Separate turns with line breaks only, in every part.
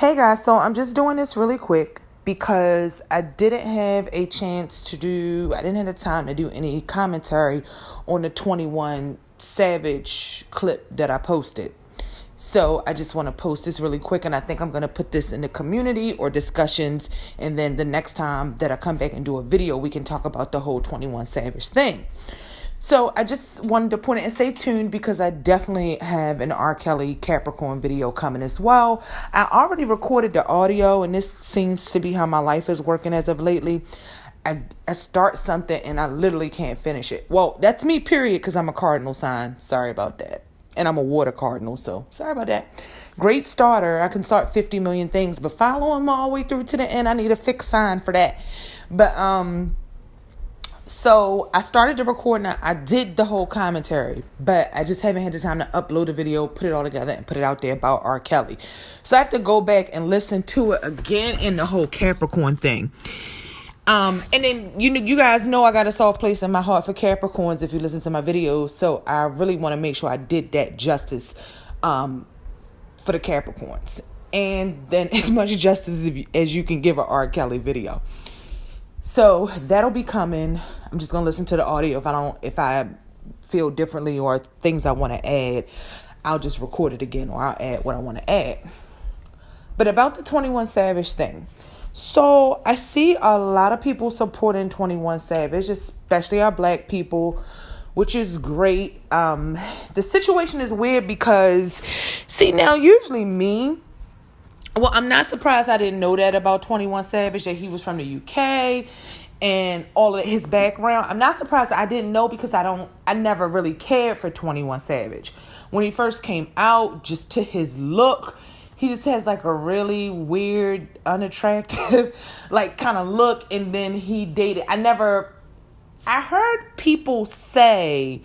Hey guys, so I'm just doing this really quick because I didn't have a chance I didn't have the time to do any commentary on the 21 Savage clip that I posted. So I just want to post this really quick, and I think I'm going to put this in the community or discussions, and then the next time that I come back and do a video, we can talk about the whole 21 Savage thing. So I just wanted to point it and stay tuned because I definitely have an R. Kelly Capricorn video coming as well. I already recorded the audio, and this seems to be how my life is working as of lately. I start something and I literally can't finish it. Well, that's me, period, because I'm a cardinal sign. Sorry about that. And I'm a water cardinal, so sorry about that. Great starter. I can start 50 million things, but following them all the way through to the end, I need a fixed sign for that. But so I started the recording. I did the whole commentary, but I just haven't had the time to upload the video, put it all together, and put it out there about R. Kelly. So I have to go back and listen to it again in the whole Capricorn thing. And then you guys know I got a soft place in my heart for Capricorns if you listen to my videos. So I really want to make sure I did that justice for the Capricorns, and then as much justice as you can give a R. Kelly video. So that'll be coming. I'm just gonna listen to the audio. If I feel differently or things I want to add, I'll just record it again, or I'll add what I want to add. But about the 21 Savage thing. So I see a lot of people supporting 21 Savage, especially our black people, which is great. The situation is weird because, see, now usually I'm not surprised I didn't know that about 21 Savage, that he was from the UK and all of his background. I'm not surprised I didn't know because I never really cared for 21 Savage. When he first came out, just to his look, he just has like a really weird, unattractive, like kind of look. And then he dated. I heard people say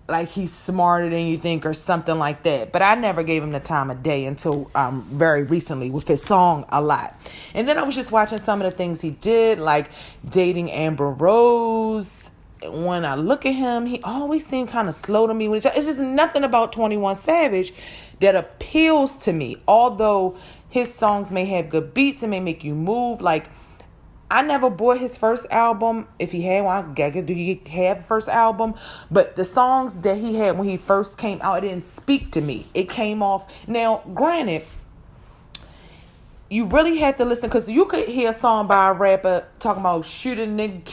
like he's smarter than you think or something like that. But I never gave him the time of day until very recently with his song A Lot. And then I was just watching some of the things he did, like dating Amber Rose. When I look at him, he always seemed kind of slow to me. It's just nothing about 21 Savage that appeals to me. Although his songs may have good beats and may make you move, like I never bought his first album. If he had one, I guess, do you have a first album? But the songs that he had when he first came out, it didn't speak to me. It came off. Now, granted, you really had to listen, because you could hear a song by a rapper talking about shoot a nigga,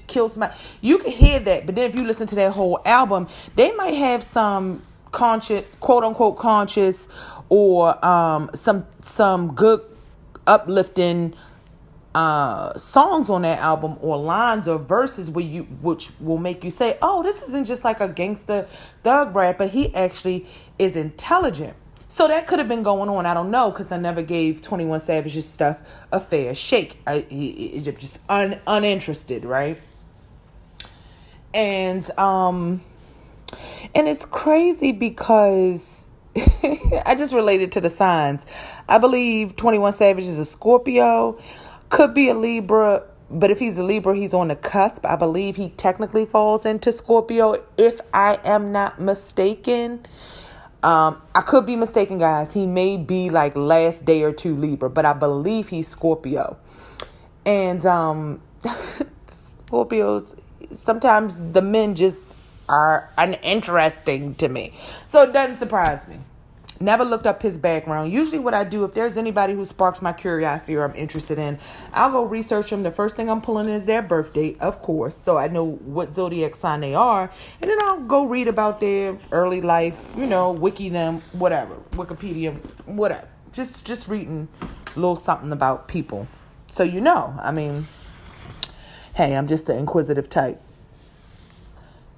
kill somebody. You could hear that. But then if you listen to that whole album, they might have some conscious, quote unquote conscious, or some good uplifting songs on that album, or lines or verses which will make you say, oh, this isn't just like a gangster thug rapper. He actually is intelligent. So that could have been going on. I don't know, because I never gave 21 Savage's stuff a fair shake. It's just uninterested, right? And it's crazy because I just related to the signs. I believe 21 Savage is a Scorpio. Could be a Libra, but if he's a Libra, he's on the cusp. I believe he technically falls into Scorpio, if I am not mistaken. I could be mistaken, guys. He may be like last day or two Libra, but I believe he's Scorpio. And Scorpios, sometimes the men just are uninteresting to me. So it doesn't surprise me. Never looked up his background. Usually what I do, if there's anybody who sparks my curiosity or I'm interested in, I'll go research them. The first thing I'm pulling is their birth date, of course, so I know what zodiac sign they are. And then I'll go read about their early life, wiki them, whatever, Wikipedia, whatever. Just reading a little something about people. So hey, I'm just an inquisitive type.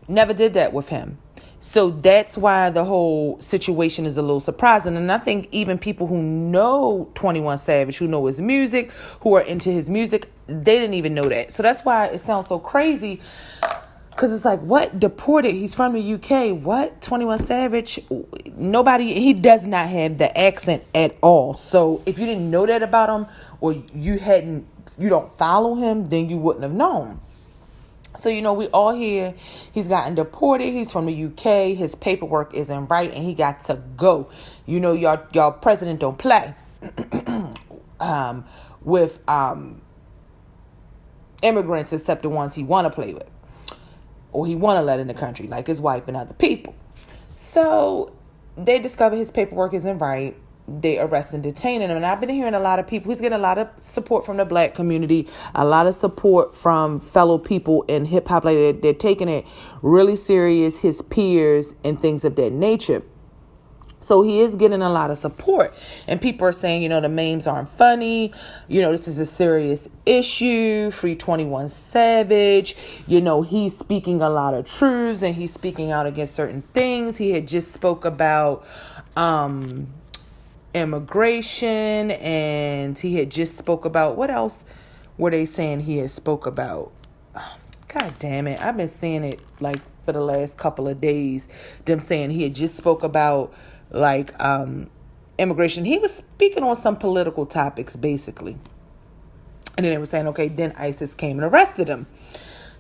Never did that with him. So that's why the whole situation is a little surprising. And I think even people who know 21 Savage, who know his music, who are into his music, they didn't even know that. So that's why it sounds so crazy. Because it's like, what? Deported? He's from the UK. What? 21 Savage? He does not have the accent at all. So if you didn't know that about him, or you don't follow him, then you wouldn't have known. So, we all hear he's gotten deported. He's from the UK. His paperwork isn't right and he got to go. Y'all president don't play. with immigrants except the ones he want to play with or he want to let in the country, like his wife and other people. So they discover his paperwork isn't right. They arrest and detain him. And I've been hearing a lot of people, he's getting a lot of support from the black community, a lot of support from fellow people in hip hop. Like they're taking it really serious, his peers and things of that nature. So he is getting a lot of support, and people are saying, the memes aren't funny. This is a serious issue. Free 21 Savage. He's speaking a lot of truths and he's speaking out against certain things. He had just spoke about, immigration, and he had just spoke about, what else were they saying he had spoke about? God damn it. I've been seeing it like for the last couple of days, them saying he had just spoke about immigration. He was speaking on some political topics basically. And then they were saying, okay, then ISIS came and arrested him.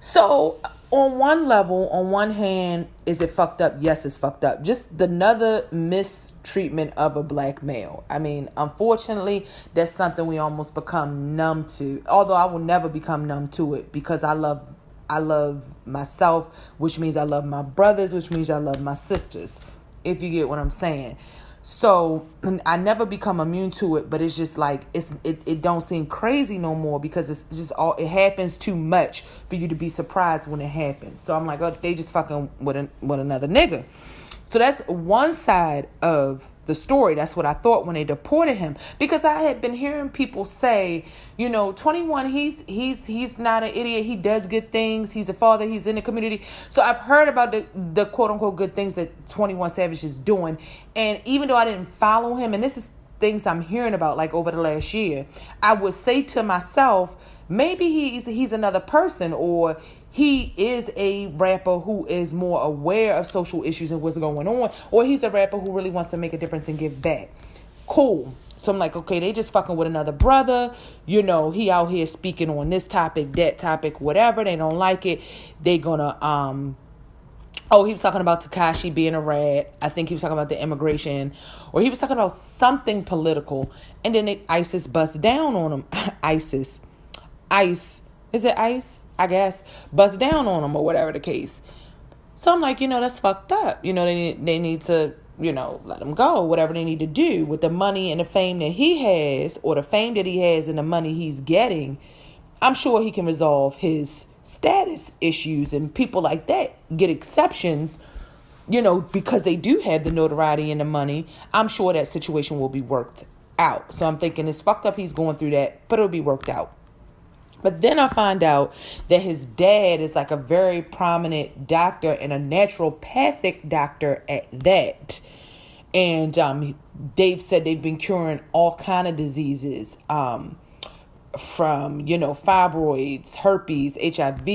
So on one level, on one hand, is it fucked up? Yes, it's fucked up. Just another mistreatment of a black male. I mean, unfortunately, that's something we almost become numb to. Although I will never become numb to it because I love myself, which means I love my brothers, which means I love my sisters, if you get what I'm saying. So I never become immune to it, but it's just like it don't seem crazy no more because it's just it happens too much for you to be surprised when it happens. So I'm like, oh, they just fucking with another nigga. So that's one side of the story. That's what I thought when they deported him, because I had been hearing people say, 21, he's not an idiot. He does good things. He's a father. He's in the community. So I've heard about the quote unquote good things that 21 Savage is doing. And even though I didn't follow him, and this is things I'm hearing about like over the last year, I would say to myself, maybe he's another person, or he is a rapper who is more aware of social issues and what's going on, or he's a rapper who really wants to make a difference and give back. Cool. So I'm like, okay, they just fucking with another brother. He out here speaking on this topic, that topic, whatever. They don't like it. They gonna, he was talking about Tekashi being a rat. I think he was talking about the immigration, or he was talking about something political. And then ISIS bust down on him. ICE. Is it ICE? I guess. Bust down on him or whatever the case. So I'm like, that's fucked up. They need to, let him go. Whatever they need to do with the money and the fame that he has, or the fame that he has and the money he's getting. I'm sure he can resolve his status issues, and people like that get exceptions, because they do have the notoriety and the money. I'm sure that situation will be worked out. So I'm thinking it's fucked up he's going through that, but it'll be worked out. But then I find out that his dad is like a very prominent doctor, and a naturopathic doctor at that. And they've said they've been curing all kind of diseases, from, fibroids, herpes, HIV,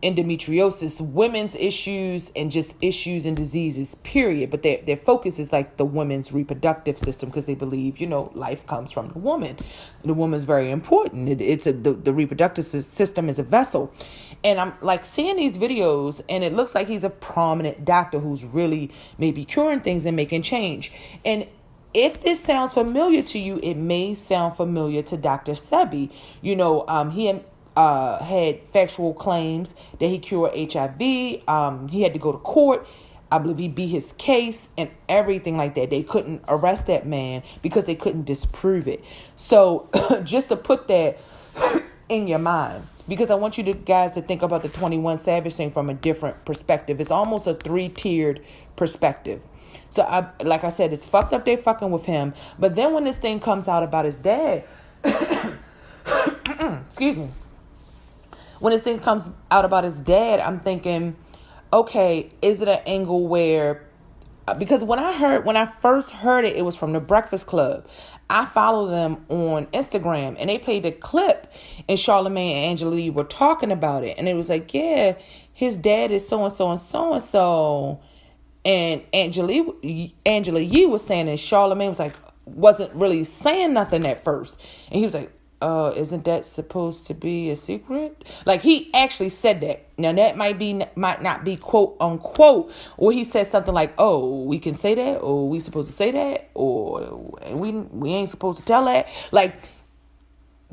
endometriosis, women's issues, and just issues and diseases, period. But their focus is like the women's reproductive system, because they believe, life comes from the woman. The woman's very important. The reproductive system is a vessel. And I'm like seeing these videos, and it looks like he's a prominent doctor who's really maybe curing things and making change. And if this sounds familiar to you, it may sound familiar to Dr. Sebi. He had factual claims that he cured HIV. He had to go to court. I believe he beat his case and everything like that. They couldn't arrest that man because they couldn't disprove it. So just to put that in your mind, because I want you guys to think about the 21 Savage thing from a different perspective. It's almost a 3-tiered perspective. So like I said, it's fucked up. They fucking with him. But then when this thing comes out about his dad, excuse me. When this thing comes out about his dad, I'm thinking, okay, is it an angle where, because when I first heard it, it was from the Breakfast Club. I follow them on Instagram, and they played a clip, and Charlamagne and Angela Yee were talking about it. And it was like, yeah, his dad is so-and-so and so-and-so. And Angela Yee was saying, and Charlamagne wasn't really saying nothing at first. And he was like, isn't that supposed to be a secret? Like, he actually said that. Now, that might not be quote unquote, or he said something like, oh, we can say that, or we supposed to say that, or we ain't supposed to tell that. Like,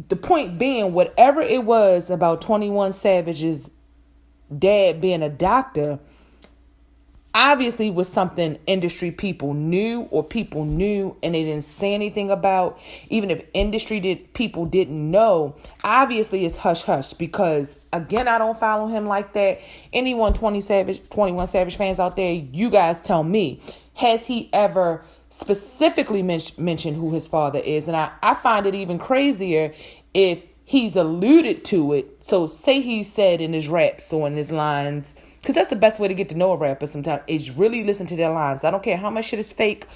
the point being, whatever it was about 21 Savage's dad being a doctor, obviously was something industry people knew, or people knew and they didn't say anything about. Even if people didn't know, obviously it's hush hush, because again, I don't follow him like that. Anyone 21 Savage fans out there, you guys tell me, has he ever specifically mentioned who his father is? And I find it even crazier if he's alluded to it. So say he said in his raps or in his lines, because that's the best way to get to know a rapper sometimes, is really listen to their lines. I don't care how much shit is fake.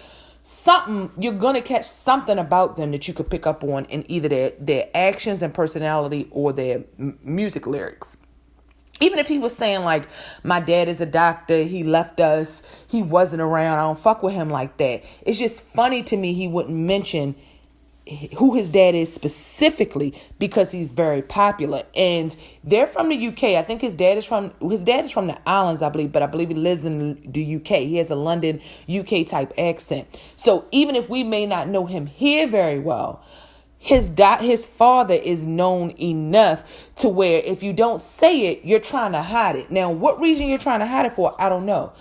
Something, you're going to catch something about them that you could pick up on in either their actions and personality or their music lyrics. Even if he was saying like, my dad is a doctor, he left us, he wasn't around, I don't fuck with him like that. It's just funny to me he wouldn't mention who his dad is specifically, because he's very popular. And they're from the UK. I think his dad is from the islands, I believe, but I believe he lives in the UK. He has a London UK type accent. So even if we may not know him here very well, his father is known enough to where if you don't say it, you're trying to hide it. Now, what reason you're trying to hide it for, I don't know.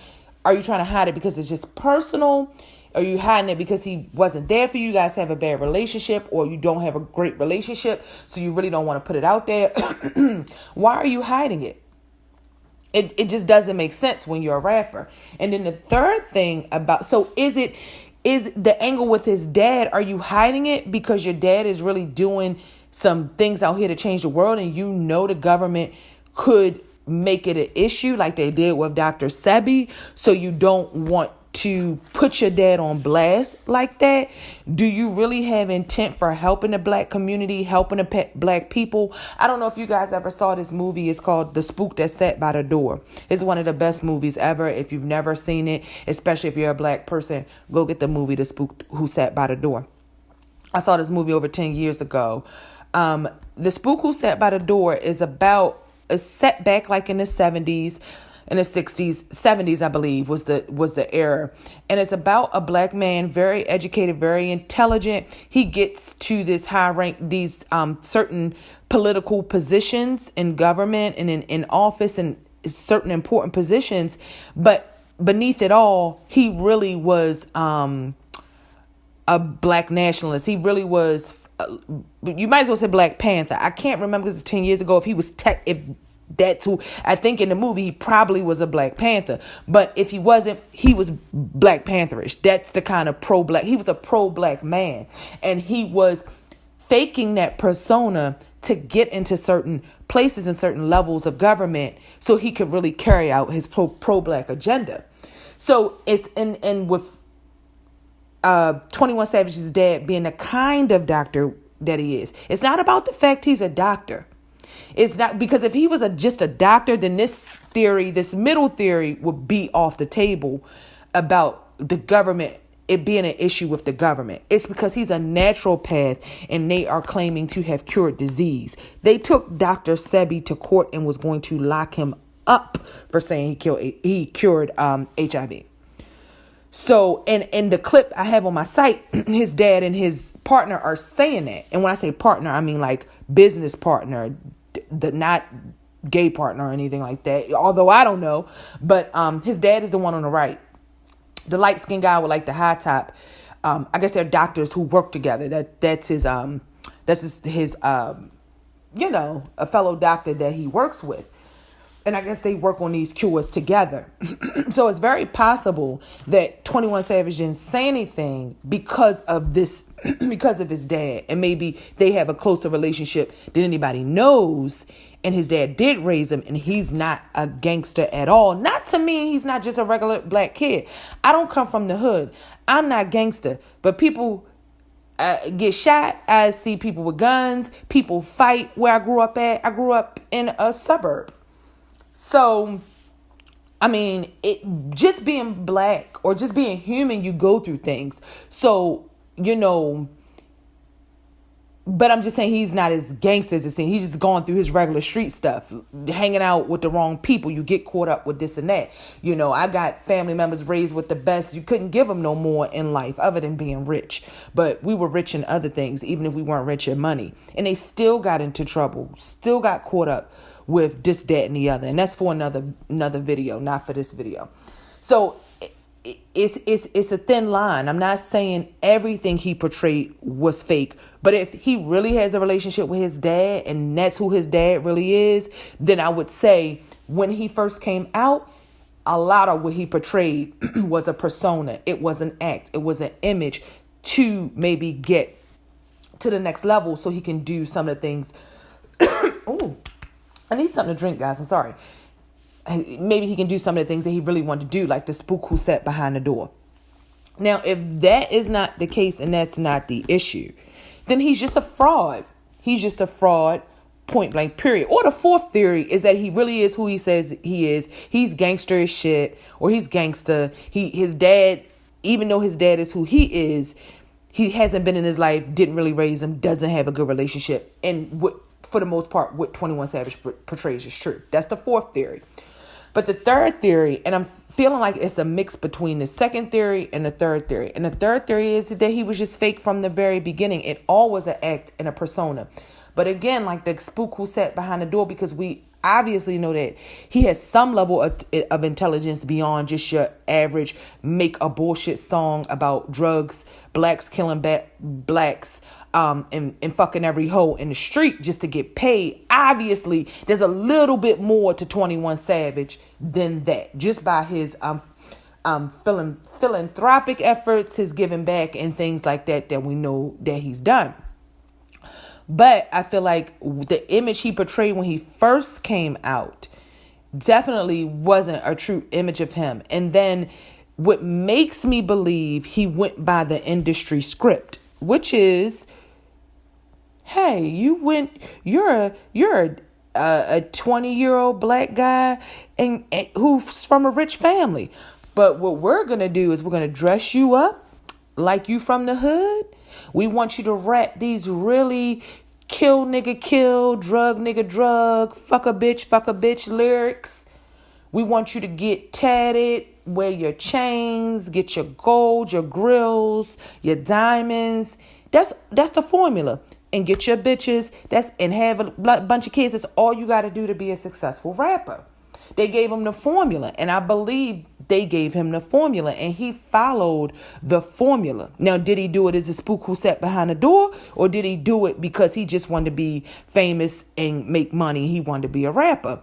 Are you trying to hide it because it's just personal? Are you hiding it because he wasn't there for you? You guys have a bad relationship, or you don't have a great relationship, so you really don't want to put it out there? Why are you hiding it? It just doesn't make sense when you're a rapper. And then the third thing is the angle with his dad, are you hiding it because your dad is really doing some things out here to change the world, and you know the government could make it an issue like they did with Dr. Sebi, so you don't want to put your dad on blast like that? Do you really have intent for helping the black community, helping the black people? I don't know if you guys ever saw this movie. It's called The Spook That Sat by the Door. It's one of the best movies ever. If you've never seen it, especially if you're a black person, go get the movie The Spook Who Sat by the Door. I saw this movie over 10 years ago. The Spook Who Sat by the Door is about a setback like in the 70s. In the 60s, 70s, I believe, was the era. And it's about a black man, very educated, very intelligent. He gets to this high rank, these certain political positions in government and in office and certain important positions. But beneath it all, he really was a black nationalist. He really was, you might as well say Black Panther. I can't remember, because it's 10 years ago, if he was if that's who, I think in the movie he probably was a Black Panther, but if he wasn't, he was Black Pantherish. That's the kind of pro-black, he was a pro-black man, and he was faking that persona to get into certain places and certain levels of government so he could really carry out his pro-black agenda. So it's and with 21 Savage's dad being the kind of doctor that he is, it's not about the fact he's a doctor. It's not, because if he was just a doctor, then this middle theory would be off the table about the government, it being an issue with the government. It's because he's a naturopath and they are claiming to have cured disease. They took Dr. Sebi to court and was going to lock him up for saying he cured HIV. So, and in the clip I have on my site, his dad and his partner are saying that. And when I say partner, I mean like business partner, not gay partner or anything like that. Although I don't know, but his dad is the one on the right. The light skinned guy with like the high top. I guess they're doctors who work together. That's his a fellow doctor that he works with. And I guess they work on these cures together. So it's very possible that 21 Savage didn't say anything because of this, because of his dad. And maybe they have a closer relationship than anybody knows. And his dad did raise him, and he's not a gangster at all. Not to me, he's not just a regular black kid. I don't come from the hood. I'm not gangster. But people get shot. I see people with guns. People fight where I grew up at. I grew up in a suburb. So, I mean, just being black or just being human, you go through things. So, But I'm just saying he's not as gangster as it seems. He's just going through his regular street stuff, hanging out with the wrong people. You get caught up with this and that. You know, I got family members raised with the best. You couldn't give them no more in life other than being rich. But we were rich in other things, even if we weren't rich in money. And they still got into trouble, still got caught up with this, that, and the other. And that's for another video, not for this video. So it's a thin line. I'm not saying everything he portrayed was fake, but if he really has a relationship with his dad and that's who his dad really is, then I would say when he first came out, a lot of what he portrayed was a persona. It was an act. It was an image to maybe get to the next level so he can do some of the things. Oh, I need something to drink, guys. I'm sorry. Maybe he can do some of the things that he really wanted to do, like the spook who sat behind the door. Now, if that is not the case and that's not the issue, then he's just a fraud. He's just a fraud, point blank, period. Or the fourth theory is that he really is who he says he is. He's gangster as shit, or he's gangster. His dad, even though his dad is who he is, he hasn't been in his life, didn't really raise him, doesn't have a good relationship. And for the most part, what 21 Savage portrays is true. That's the fourth theory. But the third theory, and I'm feeling like it's a mix between the second theory and the third theory. And the third theory is that he was just fake from the very beginning. It all was an act and a persona. But again, like the spook who sat behind the door, because we obviously know that he has some level of intelligence beyond just your average make a bullshit song about drugs, blacks killing blacks, and fucking every hoe in the street just to get paid. Obviously, there's a little bit more to 21 Savage than that, just by his philanthropic efforts, his giving back, and things like that we know that he's done. But I feel like the image he portrayed when he first came out definitely wasn't a true image of him. And then what makes me believe he went by the industry script, which is, hey, you're a 20-year-old black guy and who's from a rich family. But what we're going to do is we're going to dress you up like you from the hood. We want you to rap these really kill nigga kill, drug nigga drug, fuck a bitch lyrics. We want you to get tatted, wear your chains, get your gold, your grills, your diamonds. That's the formula. And get your bitches, and have a bunch of kids. That's all you got to do to be a successful rapper. They gave him the formula, and I believe they gave him the formula, and he followed the formula. Now, did he do it as a spook who sat behind the door, or did he do it because he just wanted to be famous and make money? He wanted to be a rapper.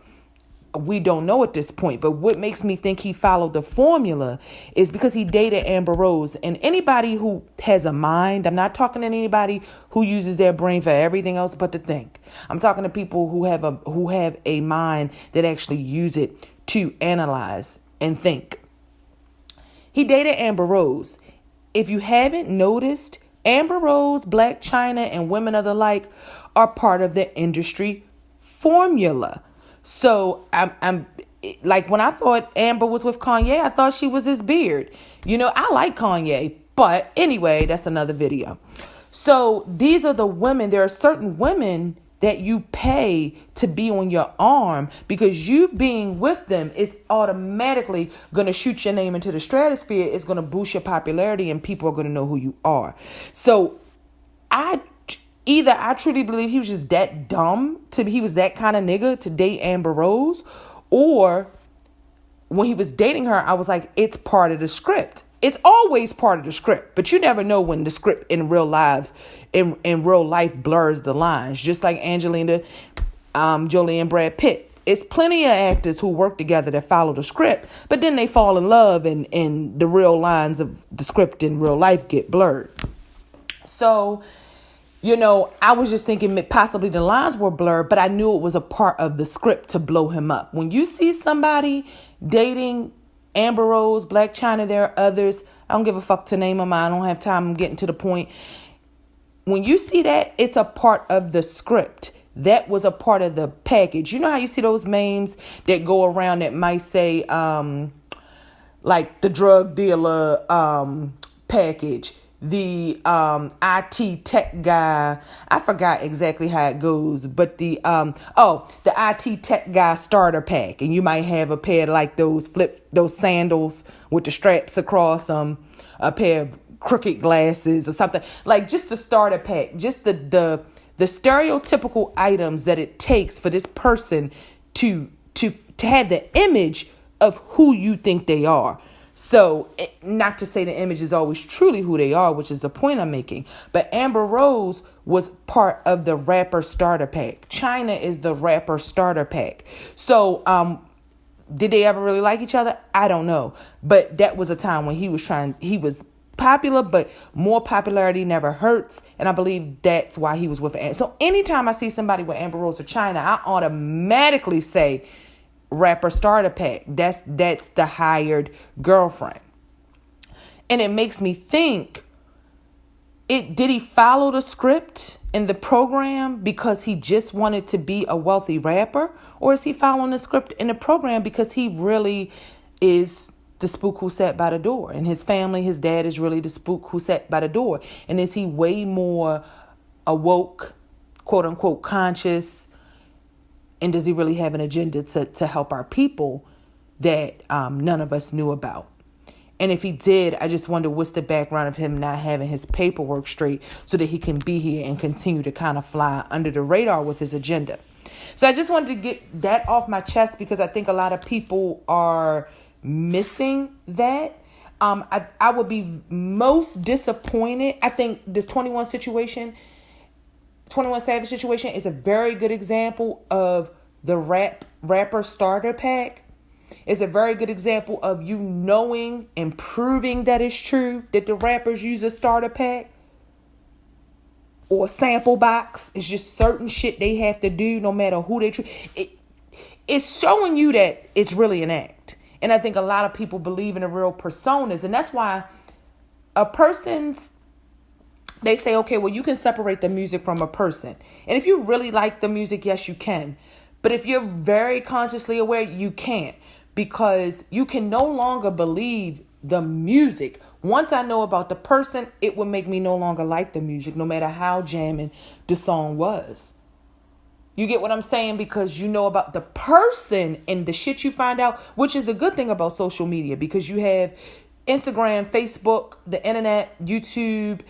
We don't know at this point, but what makes me think he followed the formula is because he dated Amber Rose. And anybody who has a mind, I'm not talking to anybody who uses their brain for everything else but to think. I'm talking to people who have a mind that actually use it to analyze and think. He dated Amber Rose. If you haven't noticed, Amber Rose, Blac Chyna, and women of the like are part of the industry formula. So I'm like, when I thought Amber was with Kanye, I thought she was his beard. You know, I like Kanye, but anyway, that's another video. So these are the women. There are certain women that you pay to be on your arm, because you being with them is automatically going to shoot your name into the stratosphere. It's going to boost your popularity, and people are going to know who you are. So Either I truly believe he was just that dumb he was that kind of nigga to date Amber Rose, or when he was dating her, I was like, it's part of the script. It's always part of the script, but you never know when the script in real life blurs the lines. Just like Angelina Jolie and Brad Pitt. It's plenty of actors who work together that follow the script, but then they fall in love and the real lines of the script in real life get blurred. So, you know, I was just thinking possibly the lines were blurred, but I knew it was a part of the script to blow him up. When you see somebody dating Amber Rose, Blac Chyna, there are others. I don't give a fuck to name them. I don't have time. I'm getting to the point. When you see that, it's a part of the script. That was a part of the package. You know how you see those memes that go around that might say, like the drug dealer package. the IT tech guy. I forgot exactly how it goes, but the IT tech guy starter pack, and you might have a pair of like those sandals with the straps across them, a pair of crooked glasses or something, like just the starter pack, just the stereotypical items that it takes for this person to have the image of who you think they are. So, not to say the image is always truly who they are, which is the point I'm making, but Amber Rose was part of the rapper starter pack. China is the rapper starter pack. So, did they ever really like each other? I don't know. But that was a time when he was popular, but more popularity never hurts. And I believe that's why he was with Amber. So, anytime I see somebody with Amber Rose or China, I automatically say, rapper starter pack. That's the hired girlfriend. And it makes me think, did he follow the script in the program because he just wanted to be a wealthy rapper? Or is he following the script in the program because he really is the spook who sat by the door? And his family, his dad is really the spook who sat by the door. And is he way more awoke, quote unquote, conscious? And does he really have an agenda to help our people that none of us knew about? And if he did, I just wonder what's the background of him not having his paperwork straight so that he can be here and continue to kind of fly under the radar with his agenda. So I just wanted to get that off my chest because I think a lot of people are missing that. I would be most disappointed. I think this 21 Savage situation is a very good example of the rapper starter pack. It's a very good example of you knowing and proving that it's true that the rappers use a starter pack or a sample box. It's just certain shit they have to do no matter who they treat. It's showing you that it's really an act. And I think a lot of people believe in the real personas. And that's why they say, okay, well, you can separate the music from a person. And if you really like the music, yes, you can. But if you're very consciously aware, you can't. Because you can no longer believe the music. Once I know about the person, it would make me no longer like the music, no matter how jamming the song was. You get what I'm saying? Because you know about the person and the shit you find out, which is a good thing about social media, because you have Instagram, Facebook, the internet, YouTube,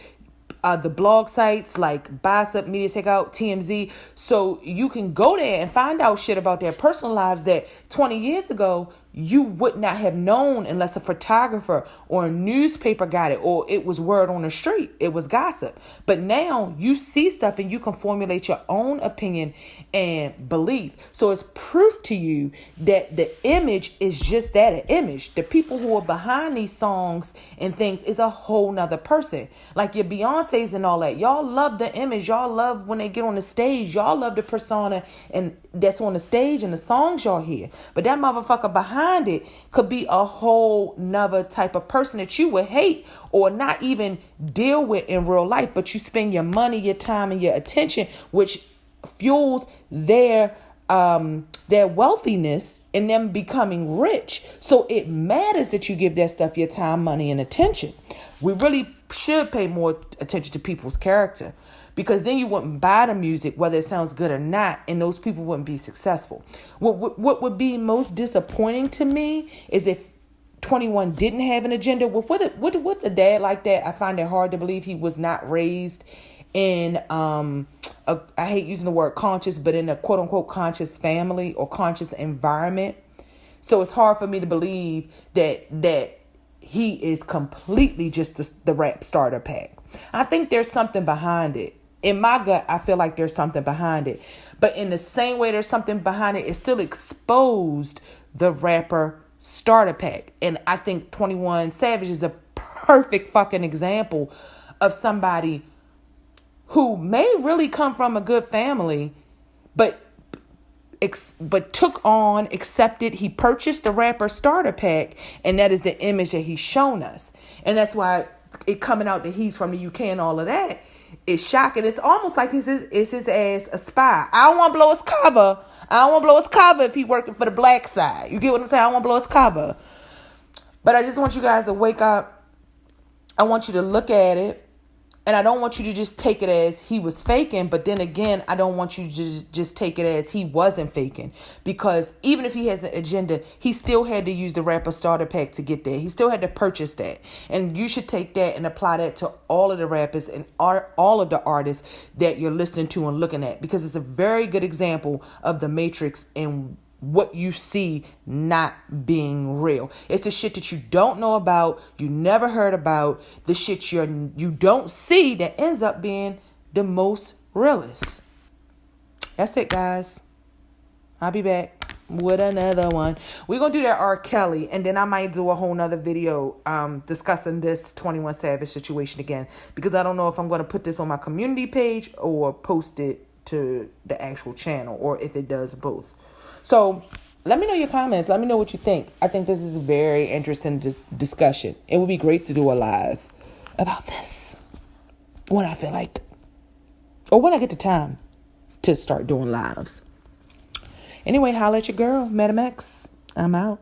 the blog sites like Bicep, Media Takeout, TMZ. So you can go there and find out shit about their personal lives that 20 years ago you would not have known unless a photographer or a newspaper got it, or it was word on the street. It was gossip. But now you see stuff and you can formulate your own opinion and belief. So it's proof to you that the image is just that, an image. The people who are behind these songs and things is a whole nother person. Like your Beyoncé's and all that. Y'all love the image. Y'all love when they get on the stage. Y'all love the persona and that's on the stage and the songs y'all hear. But that motherfucker behind it could be a whole nother type of person that you would hate or not even deal with in real life. But you spend your money, your time, and your attention, which fuels their wealthiness and them becoming rich. So it matters that you give that stuff your time, money, and attention. We really should pay more attention to people's character, because then you wouldn't buy the music, whether it sounds good or not, and those people wouldn't be successful. What would be most disappointing to me is if 21 didn't have an agenda. With a dad like that, I find it hard to believe he was not raised in, I hate using the word conscious, but in a quote unquote conscious family or conscious environment. So it's hard for me to believe that he is completely just the rap starter pack. I think there's something behind it. In my gut, I feel like there's something behind it. But in the same way there's something behind it, it still exposed the rapper starter pack. And I think 21 Savage is a perfect fucking example of somebody who may really come from a good family, but took on, accepted, he purchased the rapper starter pack, and that is the image that he's shown us. And that's why it coming out that he's from the UK and all of that is shocking. It's almost like his ass a spy. I don't want to blow his cover. I don't want to blow his cover if he working for the black side. You get what I'm saying? I don't want to blow his cover. But I just want you guys to wake up I want you to look at it, and I don't want you to just take it as he was faking. But then again, I don't want you to just take it as he wasn't faking. Because even if he has an agenda, he still had to use the rapper starter pack to get there. He still had to purchase that. And you should take that and apply that to all of the rappers and all of the artists that you're listening to and looking at. Because it's a very good example of the Matrix and what you see not being real. It's the shit that you don't know about, you never heard about, the shit you don't see that ends up being the most realest. That's it, guys. I'll be back with another one. We're gonna do that R. Kelly, and then I might do a whole nother video discussing this 21 Savage situation again, because I don't know if I'm gonna put this on my community page or post it to the actual channel, or if it does both. So let me know your comments. Let me know what you think. I think this is a very interesting discussion. It would be great to do a live about this when I feel like, or when I get the time to start doing lives. Anyway, holla at your girl, Madam X. I'm out.